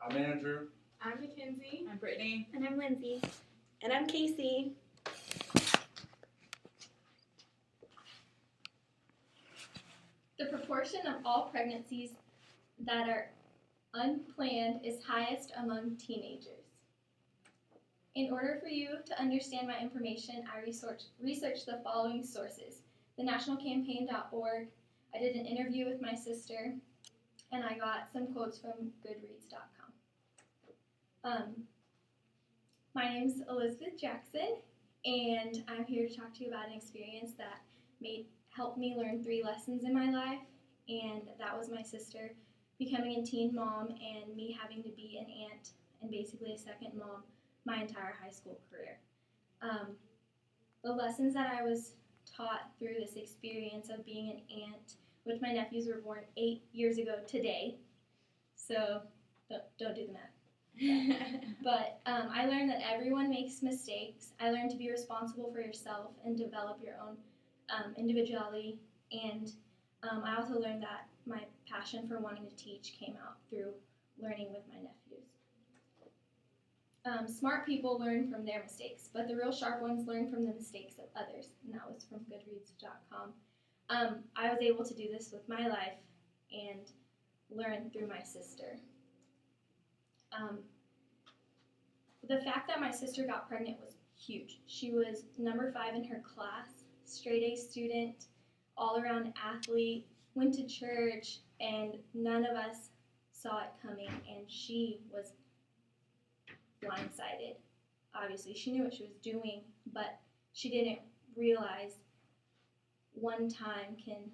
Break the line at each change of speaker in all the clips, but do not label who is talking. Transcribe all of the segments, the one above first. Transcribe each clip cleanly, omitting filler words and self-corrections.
I'm Andrew.
I'm Mackenzie.
I'm Brittany.
And I'm Lindsay.
And I'm Casey.
The proportion of all pregnancies that are unplanned is highest among teenagers. In order for you to understand my information, I researched the following sources: thenationalcampaign.org. I did an interview with my sister, and I got some quotes from Goodreads.com. My name's Elisabeth Jackson, and I'm here to talk to you about an experience that helped me learn 3 lessons in my life, and that was my sister becoming a teen mom and me having to be an aunt and basically a second mom my entire high school career. The lessons that I was taught through this experience of being an aunt, which my nephews were born 8 years ago today, so don't do the math. But I learned that everyone makes mistakes. I learned to be responsible for yourself and develop your own individuality, and I also learned that my passion for wanting to teach came out through learning with my nephews. Smart people learn from their mistakes, but the real sharp ones learn from the mistakes of others, and that was from Goodreads.com. I was able to do this with my life and learn through my sister. The fact that my sister got pregnant was huge. She was number 5 in her class, straight A student, all-around athlete, went to church, and none of us saw it coming, and she was blindsided. Obviously, she knew what she was doing, but she didn't realize one time can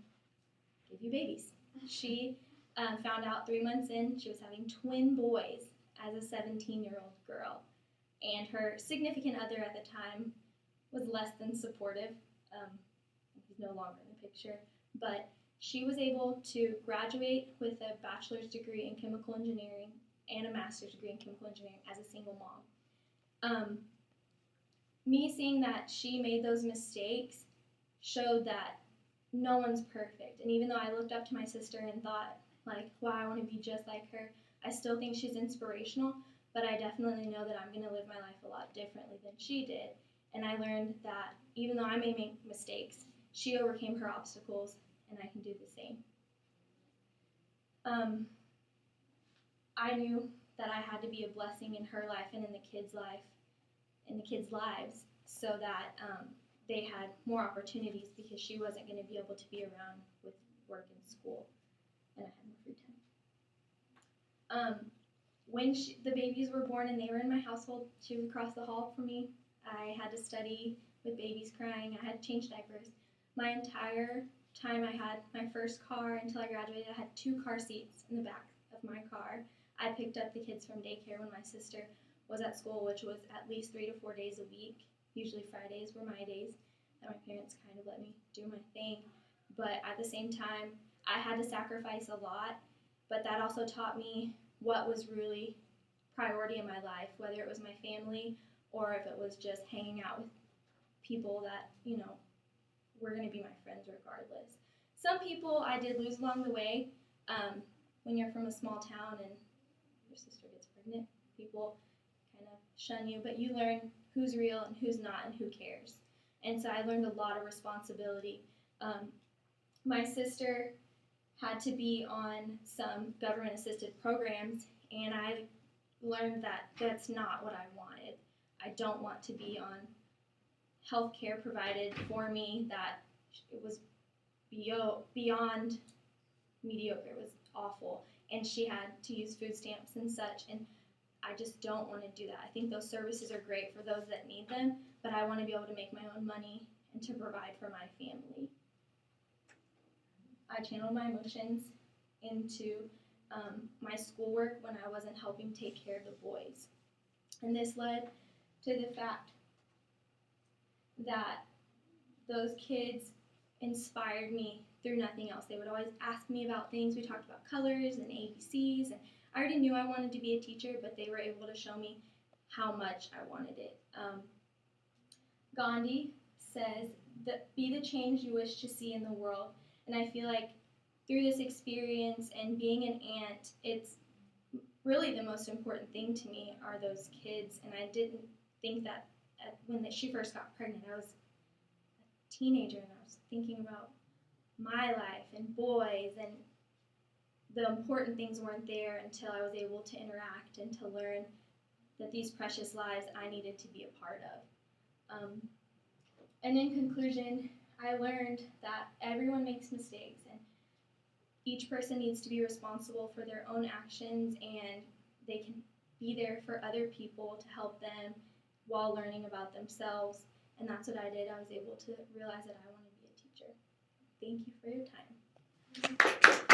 give you babies. She found out 3 months in she was having twin boys as a 17-year-old girl, and her significant other at the time was less than supportive. He's no longer in the picture, but she was able to graduate with a bachelor's degree in chemical engineering and a master's degree in chemical engineering as a single mom. Me seeing that she made those mistakes showed that no one's perfect, and even though I looked up to my sister and thought, like, wow, I want to be just like her, I still think she's inspirational, but I definitely know that I'm going to live my life a lot differently than she did. And I learned that even though I may make mistakes, she overcame her obstacles, and I can do the same. I knew that I had to be a blessing in her life and in the kids' lives, so that they had more opportunities, because she wasn't going to be able to be around with work and school, and I had more free time. When the babies were born and they were in my household, she was across the hall from me. I had to study with babies crying. I had to change diapers. My entire time I had my first car until I graduated, I had 2 car seats in the back of my car. I picked up the kids from daycare when my sister was at school, which was at least 3 to 4 days a week. Usually Fridays were my days, and my parents kind of let me do my thing. But at the same time, I had to sacrifice a lot, but that also taught me what was really priority in my life, whether it was my family or if it was just hanging out with people that, were going to be my friends regardless. Some people I did lose along the way. When you're from a small town and your sister gets pregnant, people kind of shun you, but you learn who's real and who's not and who cares. And so I learned a lot of responsibility. My sister had to be on some government-assisted programs, and I learned that that's not what I wanted. I don't want to be on health care provided for me that it was beyond mediocre. It was awful, and she had to use food stamps and such, and I just don't want to do that. I think those services are great for those that need them, but I want to be able to make my own money and to provide for my family. I channeled my emotions into my schoolwork when I wasn't helping take care of the boys. And this led to the fact that those kids inspired me through nothing else. They would always ask me about things. We talked about colors and ABCs, and I already knew I wanted to be a teacher, but they were able to show me how much I wanted it. Gandhi says that be the change you wish to see in the world, and I feel like through this experience and being an aunt, it's really the most important thing to me are those kids, and I didn't think that when she first got pregnant, I was a teenager and I was thinking about my life and boys, and the important things weren't there until I was able to interact and to learn that these precious lives I needed to be a part of. And in conclusion, I learned that everyone makes mistakes and each person needs to be responsible for their own actions, and they can be there for other people to help them while learning about themselves. And that's what I did. I was able to realize that I want to be a teacher. Thank you for your time.